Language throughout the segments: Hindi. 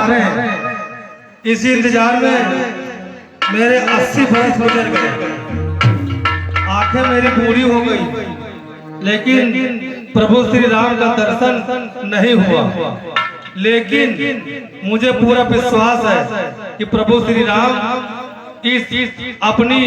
पधारे। इसी इंतजार में मेरे 80 बरस गुजर गए, आंखें मेरी पूरी हो गई, लेकिन प्रभु श्री राम का दर्शन नहीं हुआ। लेकिन मुझे पूरा विश्वास है कि प्रभु श्री राम इस अपनी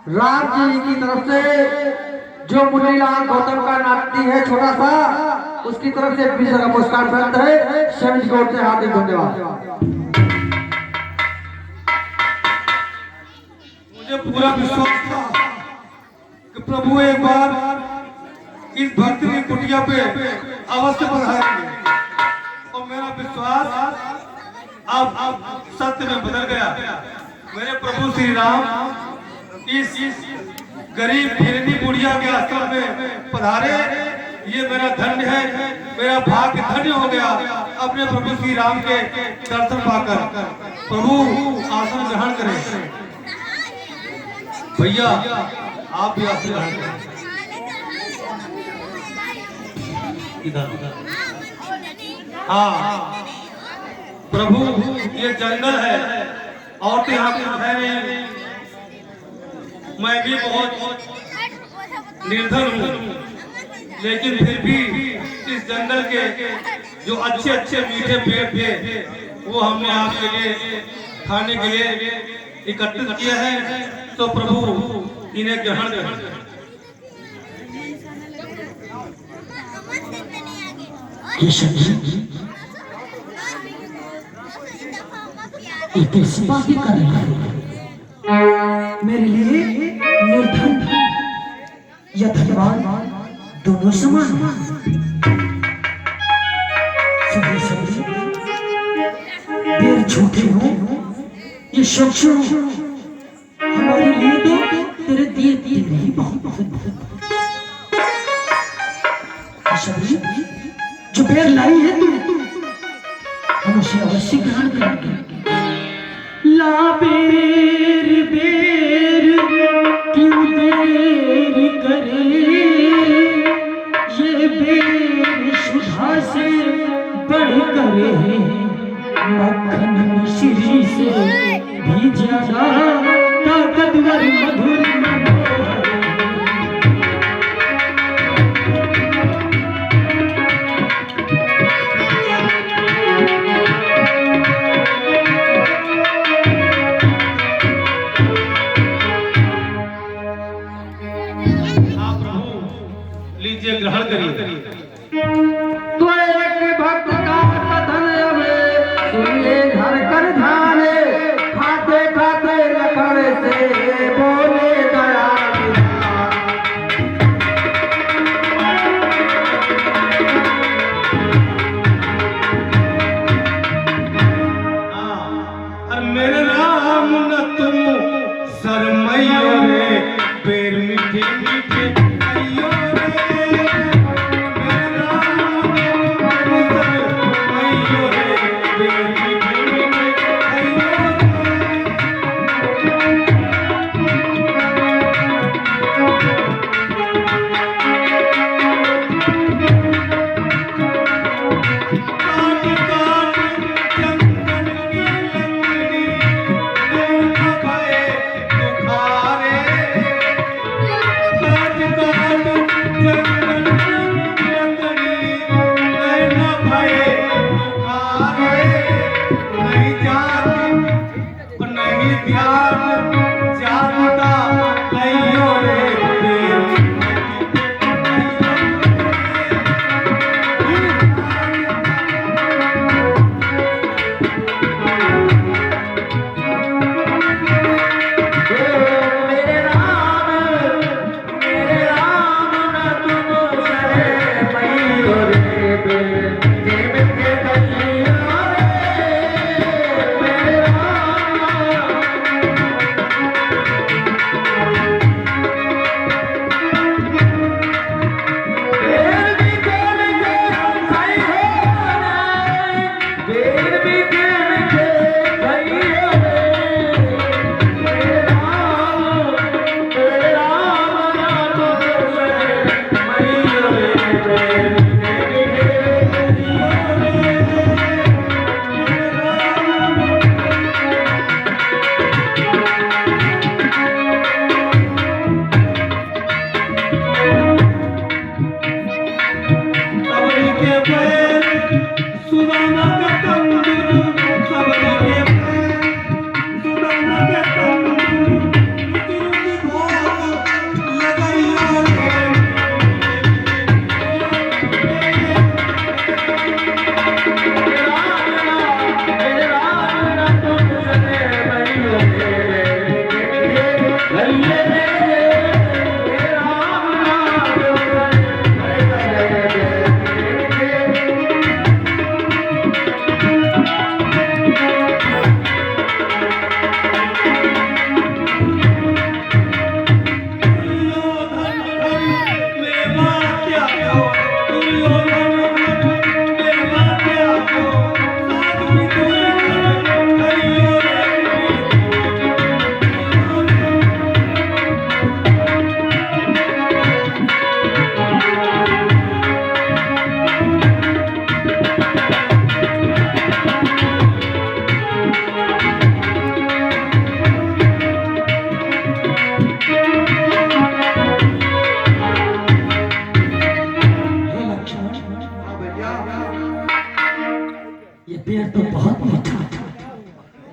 राम जी की तरफ से जो मुरलीलाल गौतम का नाती है छोटा सा, उसकी तरफ से 20 का पुरस्कार प्राप्त है। सभी गौर से हार्दिक धन्यवाद। मुझे पूरा विश्वास था कि प्रभु एक बार इस भक्त की कुटिया पे अवश्य पधारेंगे, और मेरा विश्वास अब सत्य में बदल गया। मेरे प्रभु श्री राम इस गरीब फिरनी बुढ़िया के आश्रम में पधारे, ये मेरा धन्य है, मेरा भाग्य धन्य हो गया अपने प्रभु श्री राम के दर्शन पाकर। प्रभु आसन ग्रहण करें। भैया आप भी आसन ग्रहण करें। इधर हाँ प्रभु, ये जंगल है और तो यहाँ कुछ है नहीं। मैं भी बहुत निर्धन हूँ, लेकिन फिर भी इस जंगल के जो अच्छे अच्छे मीठे पेड़ थे वो हमने आपके लिए खाने के लिए इकट्ठित किया है, तो प्रभु इन्हें ग्रहण करें। मेरे लिए निर्धन या धनवान दोनों समान। देर झूठे हो ये शख्स हमारे लिए तो तेरे दिए तेरे ही बहुत जो बेर लाई है तू, हम उसे अवश्य ग्रहण करेंगे। ला बेर बेर क्यों देर करे, ये बेर सुधा से बढ़ करे, मक्खन मिश्री से भी ज्यादा ताकतवर मधुर ग्रहण करिए। तो एक भक्त का कथन हमें सुनिए घर कर ध्याने, खाते खाते लखड़े से बोले दया और मेरे राम न तुम शर्मैयो रे, पेड़ मीठे मीठे अइयो रे।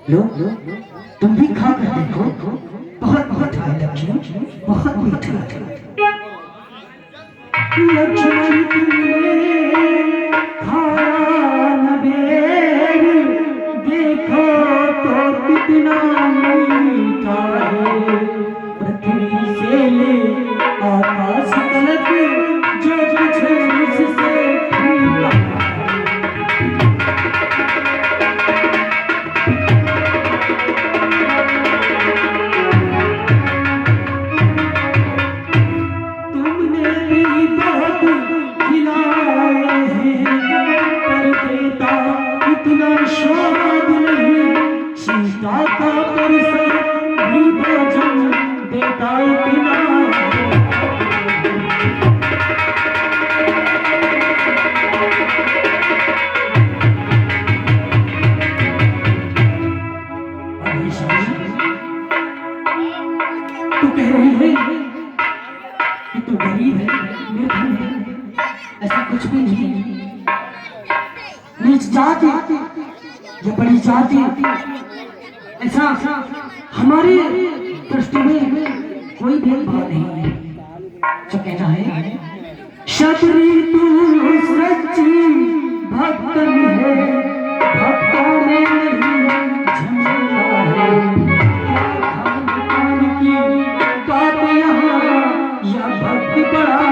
लो तुम भी खा कर देखो, बहुत बहुत है लक्ष्मण, बहुत मीठा है। लक्ष्मण तुमने खाया न बेर, देखो तो कितना मीठा है। पृथ्वी से ले आकाश तलक जो कुछ उससे फीका। तुमने भी बहुत खिलाए हैं, पर देता इतना स्वाद नहीं। सीता का परिसर भी भोजन देता इतना है। तू कह रही है कि तू गरीब है, निर्धन है, ऐसा कुछ भी नहीं है। नीच जाति या बड़ी जाति, ऐसा हमारे दृष्टि में कोई भेदभाव नहीं है। जो कहना है शबरी तू सच्ची भक्तन है, भक्तों में नहीं झमेला है। की बात यहाँ या भक्ति पड़ा।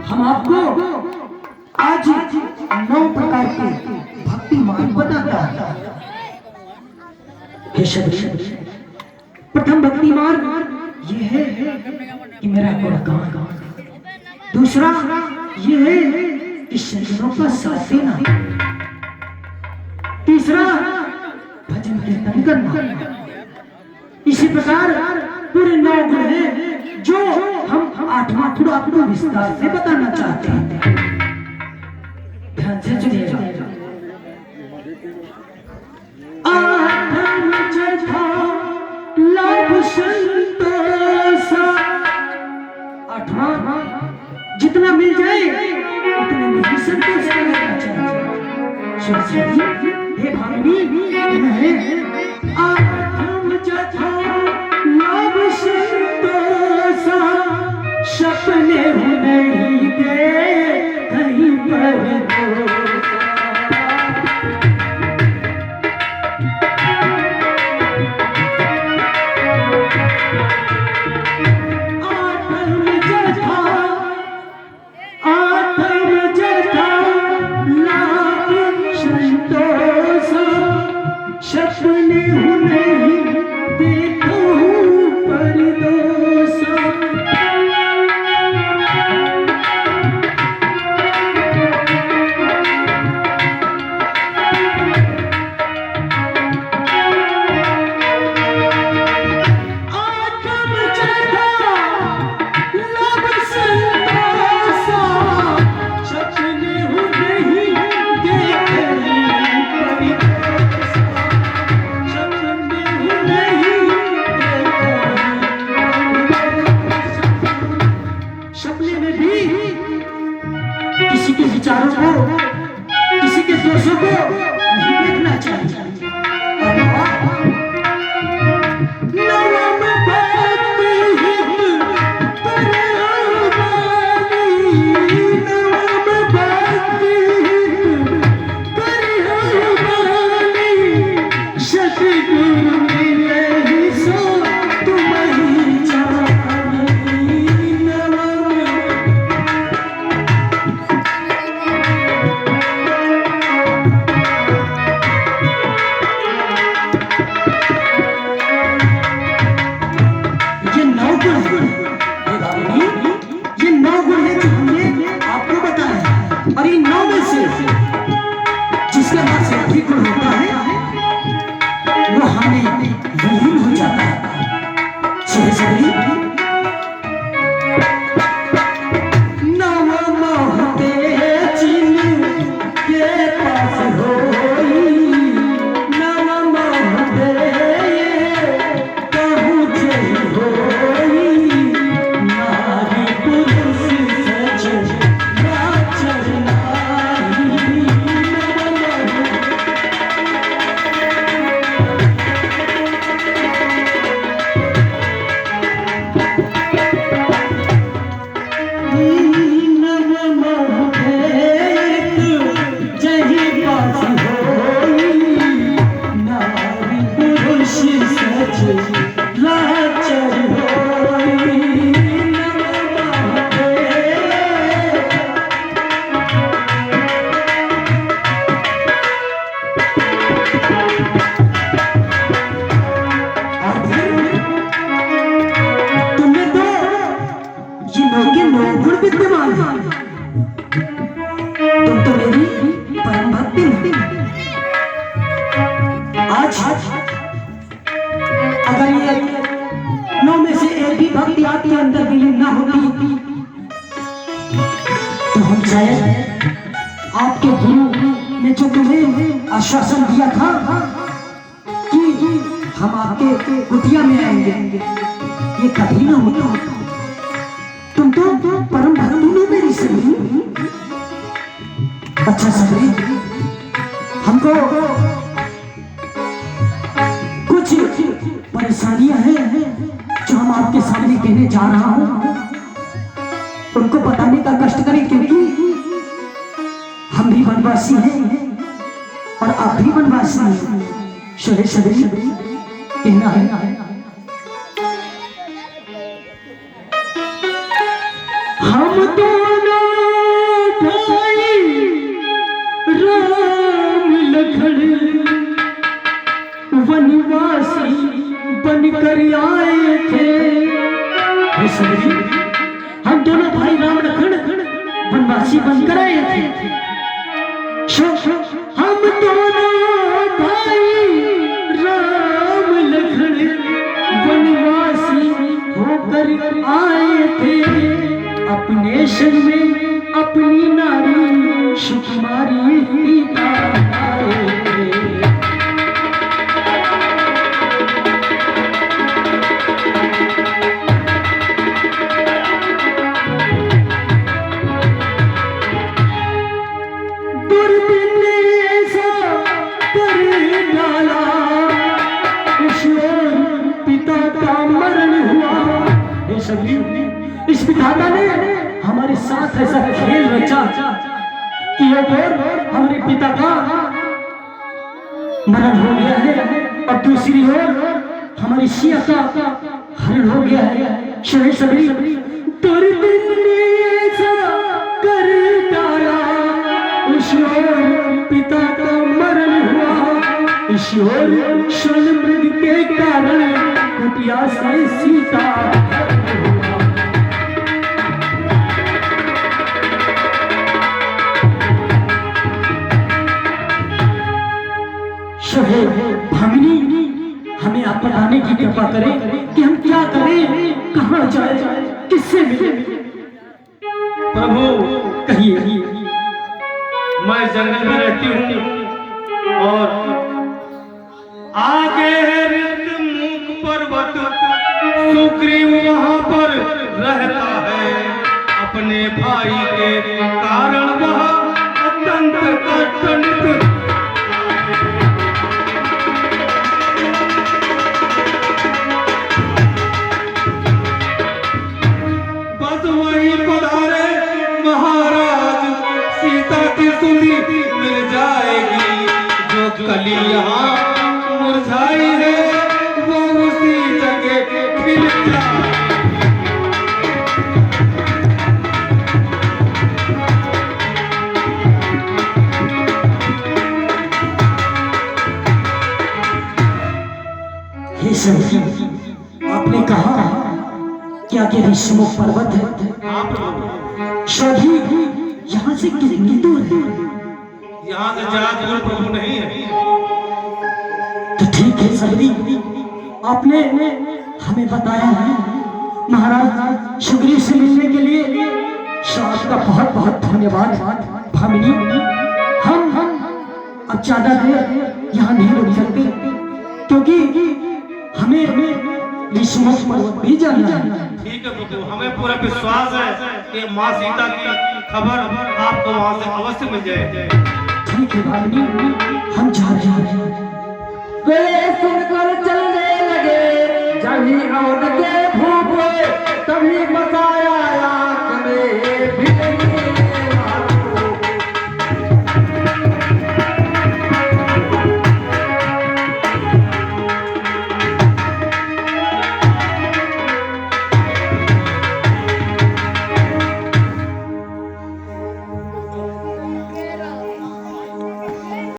हम आपको आज 9 प्रकार के भक्ति मार्ग बताता है। हे शबरी, प्रथम भक्ति मार्ग ये है कि मेरा गुणगान। दूसरा ये है कि सज्जनों का साथ देना। तीसरा भजन कीर्तन करना। इसी प्रकार पूरे 9 गुण हैं जो हम 8वां थोड़ा आपको विस्तार से बताना चाहते हैं। ध्यान से सुनिएगा। आत्म जथा लाभ संतोष। 8वां जितना मिल जाए उतने में ही संतोष करना चाहिए। हे भामिनी, है आत्म जथा लाभ संतोष, सपने नहीं दे कहीं पर के 9 गुण विद्यमान हैं। तुम तो मेरी परम भक्ति हो। आज अगर ये 9 में से एक भी भक्ति आपके अंदर विलीन ना होती तो हम शायद आपके गुरु ने जो तुम्हें आश्वासन दिया था कि हम आपके कुटिया में आएंगे, ये कभी ना होता। तुम तो परम भक्ति में मेरी सभी। अच्छा सबरी, हमको कुछ परेशानियां हैं जो हम आपके सामने कहने जा रहा हूं, उनको बताने का कष्ट करें, क्योंकि हम भी वनवासी हैं और आप भी वनवासी हैं। सबरी कहना है, हम दोनों भाई राम लखन वनवासी बनकर आए थे। हम दोनों भाई राम लखन वनवासी बनकर आए थे। हम दोनों भाई राम लखन वनवासी होकर आए थे। अपने शर में अपनी नारी सुकुमारी सीता आए थे। दुर्दिन ऐसा कर डाला, पिता का मरण हुआ। ये सभी इस विधाता ने हमारे साथ ऐसा खेल रचा कि एक और हमारे पिता का मरण हो गया है और दूसरी ओर हमारी सिया का हरण हो गया है। शहे सबरी दुर्दिन ने ऐसा कर डाला, उस ओर पिता का मरण हुआ, इस ओर स्वर्ण मृग के कारण कुटिया से सीता भामिनी, हमें आप बताने की कृपा करें कि हम क्या करें, कहाँ जाए, किससे मिले। प्रभु कहिए। मैं जंगल में रहती हूँ और आगे है ऋत मुख पर्वत, सुग्रीव वहाँ पर रहता है। अपने भाई के कारण वह अत्यंत कष्टित मिल जाएगी। जो कली यहाँ मुरझाई है वो उसी जगह खिल जाए। हे सभी, आपने कहा क्या कि ऋषिमुख पर्वत है, सभी यहाँ से कितनी दूर है? यहाँ से ज्यादा दूर प्रभु नहीं है। तो ठीक है सबरी, आपने हमें बताया है। महाराज सुग्रीव से मिलने के लिए आपका बहुत बहुत धन्यवाद। भामिनी, हम अब ज्यादा देर यहाँ नहीं रुक सकते, क्योंकि हमें ऋषिमुख पर्वत भी जाना है। ठीक है प्रभु, हमें पूरा विश्वास है कि माँ सीता की खबर आपको वहाँ से अवश्य मिल जाए। ठीक है भामिनी, हम जा रहे हैं। वे सुनकर चलने लगे, जब ही और के भूप तभी मचाया